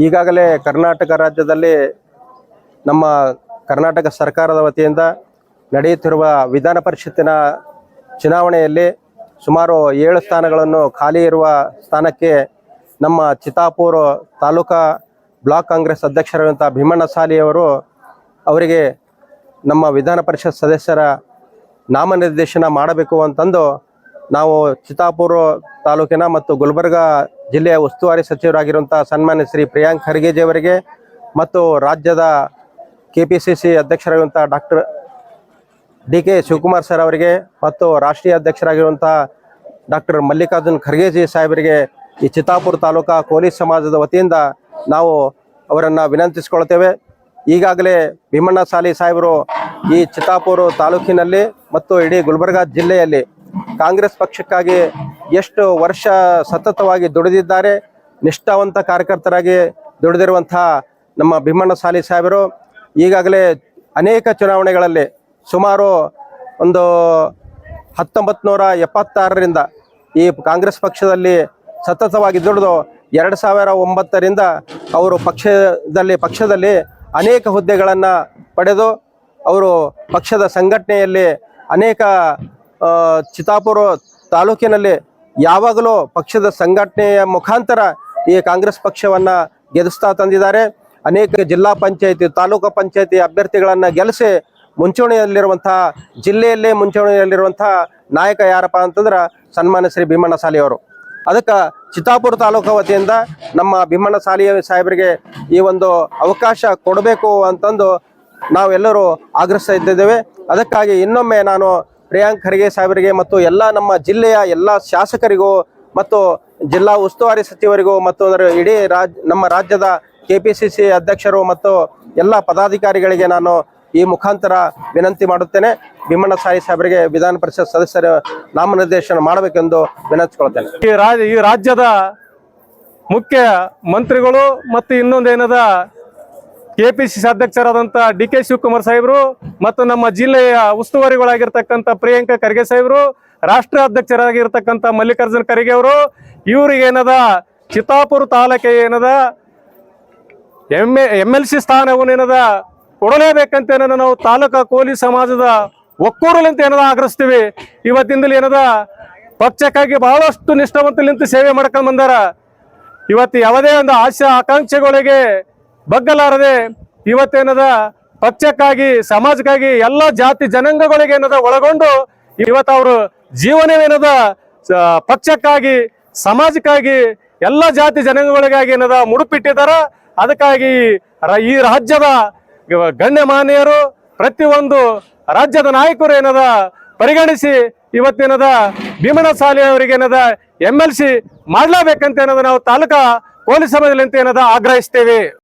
ಈಗಾಗಲೇ ಕರ್ನಾಟಕ ರಾಜ್ಯದಲ್ಲಿ ನಮ್ಮ ಕರ್ನಾಟಕ ಸರ್ಕಾರದ ವತಿಯಿಂದ ನಡೆಯುತ್ತಿರುವ ವಿಧಾನ ಪರಿಷತ್ತಿನ ಚುನಾವಣೆಯಲ್ಲಿ ಸುಮಾರು 7 ಸ್ಥಾನಗಳನ್ನು ಖಾಲಿ ಇರುವ ಸ್ಥಾನಕ್ಕೆ ನಮ್ಮ ಚಿತ್ತಾಪುರ ತಾಲೂಕಾ ಬ್ಲಾಕ್ ಕಾಂಗ್ರೆಸ್ ಅಧ್ಯಕ್ಷರಾದಂಥ ಭೀಮಣ್ಣ ಸಾಲಿಯವರು ಅವರಿಗೆ ನಮ್ಮ ವಿಧಾನ ಪರಿಷತ್ ಸದಸ್ಯರ ನಾಮನಿರ್ದೇಶನ ಮಾಡಬೇಕು ಅಂತಂದು ನಾವು ಚಿತ್ತಾಪುರ ತಾಲೂಕಿನ ಮತ್ತು ಗುಲ್ಬರ್ಗ ಜಿಲ್ಲೆಯ ಉಸ್ತುವಾರಿ ಸಚಿವರಾಗಿರುವಂಥ ಸನ್ಮಾನ್ಯ ಶ್ರೀ ಪ್ರಿಯಾಂಕ್ ಖರ್ಗೆಜಿ ಅವರಿಗೆ ಮತ್ತು ರಾಜ್ಯದ ಕೆಪಿಸಿಸಿ ಅಧ್ಯಕ್ಷರಾಗಿರುವಂಥ doctor D K Shivakumar sir ಅವರಿಗೆ ಮತ್ತು ರಾಷ್ಟ್ರೀಯ ಅಧ್ಯಕ್ಷರಾಗಿರುವಂಥ ಡಾಕ್ಟರ್ ಮಲ್ಲಿಕಾರ್ಜುನ್ ಖರ್ಗೆಜಿ ಸಾಹೇಬರಿಗೆ ಈ ಚಿತ್ತಾಪುರ ತಾಲೂಕಾ ಕೋಲಿ ಸಮಾಜದ ವತಿಯಿಂದ ನಾವು ಅವರನ್ನು ವಿನಂತಿಸಿಕೊಳ್ತೇವೆ. ಈಗಾಗಲೇ ಭೀಮಣ್ಣ ಸಾಲಿ ಸಾಹೇಬರು ಈ ಚಿತ್ತಾಪುರ ತಾಲೂಕಿನಲ್ಲಿ ಮತ್ತು ಇಡೀ ಗುಲ್ಬರ್ಗ ಜಿಲ್ಲೆಯಲ್ಲಿ ಕಾಂಗ್ರೆಸ್ ಪಕ್ಷಕ್ಕಾಗಿ ಎಷ್ಟು ವರ್ಷ ಸತತವಾಗಿ ದುಡಿದಿದ್ದಾರೆ. ನಿಷ್ಠಾವಂತ ಕಾರ್ಯಕರ್ತರಾಗಿ ದುಡಿದಿರುವಂಥ ನಮ್ಮ ಭೀಮಣ್ಣ ಸಾಲಿ ಸಾಹೇಬರು ಈಗಾಗಲೇ ಅನೇಕ ಚುನಾವಣೆಗಳಲ್ಲಿ ಸುಮಾರು ಒಂದು 1976ರಿಂದ ಈ ಕಾಂಗ್ರೆಸ್ ಪಕ್ಷದಲ್ಲಿ ಸತತವಾಗಿ ದುಡಿದು 2009ರಿಂದ ಅವರು ಪಕ್ಷದಲ್ಲಿ ಅನೇಕ ಹುದ್ದೆಗಳನ್ನು ಪಡೆದು ಅವರು ಪಕ್ಷದ ಸಂಘಟನೆಯಲ್ಲಿ ಅನೇಕ ಚಿತ್ತಾಪುರ ತಾಲೂಕಿನಲ್ಲಿ ಯಾವಾಗಲೂ ಪಕ್ಷದ ಸಂಘಟನೆಯ ಮುಖಾಂತರ ಈ ಕಾಂಗ್ರೆಸ್ ಪಕ್ಷವನ್ನು ಗೆಲ್ಲಿಸ್ತಾ ತಂದಿದ್ದಾರೆ. ಅನೇಕ ಜಿಲ್ಲಾ ಪಂಚಾಯತಿ ತಾಲೂಕು ಪಂಚಾಯತಿ ಅಭ್ಯರ್ಥಿಗಳನ್ನು ಗೆಲ್ಲಿಸಿ ಜಿಲ್ಲೆಯಲ್ಲೇ ಮುಂಚೂಣಿಯಲ್ಲಿರುವಂಥ ನಾಯಕ ಯಾರಪ್ಪ ಅಂತಂದ್ರೆ ಸನ್ಮಾನ್ಯ ಶ್ರೀ ಭೀಮಣ್ಣ ಸಾಲಿ ಅವರು. ಅದಕ್ಕೆ ಚಿತ್ತಾಪುರ ತಾಲೂಕು ವತಿಯಿಂದ ನಮ್ಮ ಭೀಮಣ್ಣ ಸಾಲಿ ಸಾಹೇಬರಿಗೆ ಈ ಒಂದು ಅವಕಾಶ ಕೊಡಬೇಕು ಅಂತಂದು ನಾವೆಲ್ಲರೂ ಆಗ್ರಹಿಸ್ತಾ ಇದ್ದೇವೆ. ಅದಕ್ಕಾಗಿ ಇನ್ನೊಮ್ಮೆ ನಾನು ಪ್ರಿಯಾಂಕ್ ಖರ್ಗೆ ಸಾಹೇಬರಿಗೆ ಮತ್ತು ಎಲ್ಲ ನಮ್ಮ ಜಿಲ್ಲೆಯ ಎಲ್ಲ ಶಾಸಕರಿಗೂ ಮತ್ತು ಜಿಲ್ಲಾ ಉಸ್ತುವಾರಿ ಸಚಿವರಿಗೂ ಮತ್ತು ಇಡೀ ನಮ್ಮ ರಾಜ್ಯದ ಕೆಪಿಸಿಸಿ ಅಧ್ಯಕ್ಷರು ಮತ್ತು ಎಲ್ಲ ಪದಾಧಿಕಾರಿಗಳಿಗೆ ನಾನು ಈ ಮುಖಾಂತರ ವಿನಂತಿ ಮಾಡುತ್ತೇನೆ. ಭೀಮಣ್ಣ ಸಾಲಿ ಸಾಹೇಬರಿಗೆ ವಿಧಾನ ಪರಿಷತ್ ಸದಸ್ಯರ ನಾಮನಿರ್ದೇಶನ ಮಾಡಬೇಕೆಂದು ವಿನಂತಿಸಿಕೊಳ್ತೇನೆ. ಈ ರಾಜ್ಯದ ಮುಖ್ಯ ಮಂತ್ರಿಗಳು ಮತ್ತು ಇನ್ನೊಂದೇನದ ಕೆಪಿಸಿಸಿ ಅಧ್ಯಕ್ಷರಾದಂಥ ಡಿ ಕೆ ಶಿವಕುಮಾರ್ ಸಾಹೇಬರು ಮತ್ತು ನಮ್ಮ ಜಿಲ್ಲೆಯ ಉಸ್ತುವಾರಿಗಳಾಗಿರ್ತಕ್ಕಂಥ ಪ್ರಿಯಾಂಕ ಖರ್ಗೆ ಸಾಹೇಬರು, ರಾಷ್ಟ್ರೀಯ ಅಧ್ಯಕ್ಷರಾಗಿರ್ತಕ್ಕಂಥ ಮಲ್ಲಿಕಾರ್ಜುನ್ ಖರ್ಗೆ ಅವರು, ಇವ್ರಿಗೆ ಏನದ ಚಿತ್ತಾಪುರ ತಾಲೂಕಿಗೆ ಏನದ MLC ಸ್ಥಾನವನ್ನು ಏನದ ಕೊಡಲೇಬೇಕಂತ ನಾವು ತಾಲೂಕಾ ಕೋಲಿ ಸಮಾಜದ ಒಕ್ಕೂರಲಿಂತ ಏನದ ಆಗ್ರಹಿಸ್ತೀವಿ. ಇವತ್ತಿಂದಲೇ ಏನದ ಪಕ್ಷಕ್ಕಾಗಿ ಬಹಳಷ್ಟು ನಿಷ್ಠಾವಂತಲಿಂತ ಸೇವೆ ಮಾಡ್ಕೊಂಡ್ ಬಂದಾರ. ಇವತ್ತು ಯಾವುದೇ ಒಂದು ಆಶಾ ಆಕಾಂಕ್ಷೆಗಳಿಗೆ ಬಗ್ಗಲಾರದೆ ಇವತ್ತೇನದ ಪಕ್ಷಕ್ಕಾಗಿ ಸಮಾಜಕ್ಕಾಗಿ ಎಲ್ಲ ಜಾತಿ ಜನಾಂಗಗಳಿಗೆ ಏನದ ಒಳಗೊಂಡು ಇವತ್ತು ಅವರು ಜೀವನವೇನದ ಪಕ್ಷಕ್ಕಾಗಿ ಸಮಾಜಕ್ಕಾಗಿ ಎಲ್ಲ ಜಾತಿ ಜನಾಂಗಗಳಿಗಾಗಿ ಏನದ ಮುಡುಪಿಟ್ಟಿದ್ದಾರ. ಅದಕ್ಕಾಗಿ ಈ ರಾಜ್ಯದ ಗಣ್ಯಮಾನ್ಯರು ಪ್ರತಿಯೊಂದು ರಾಜ್ಯದ ನಾಯಕರು ಏನದ ಪರಿಗಣಿಸಿ ಇವತ್ತೇನದ ಭೀಮಣ್ಣ ಸಾಲಿ ಅವರಿಗೆ ಏನದ MLC ಮಾಡಲೇಬೇಕಂತ ಏನದ ನಾವು ತಾಲೂಕಾ ಕೋಲಿ ಸಮಾಜದಲ್ಲಿ ಏನದ ಆಗ್ರಹಿಸ್ತೇವೆ.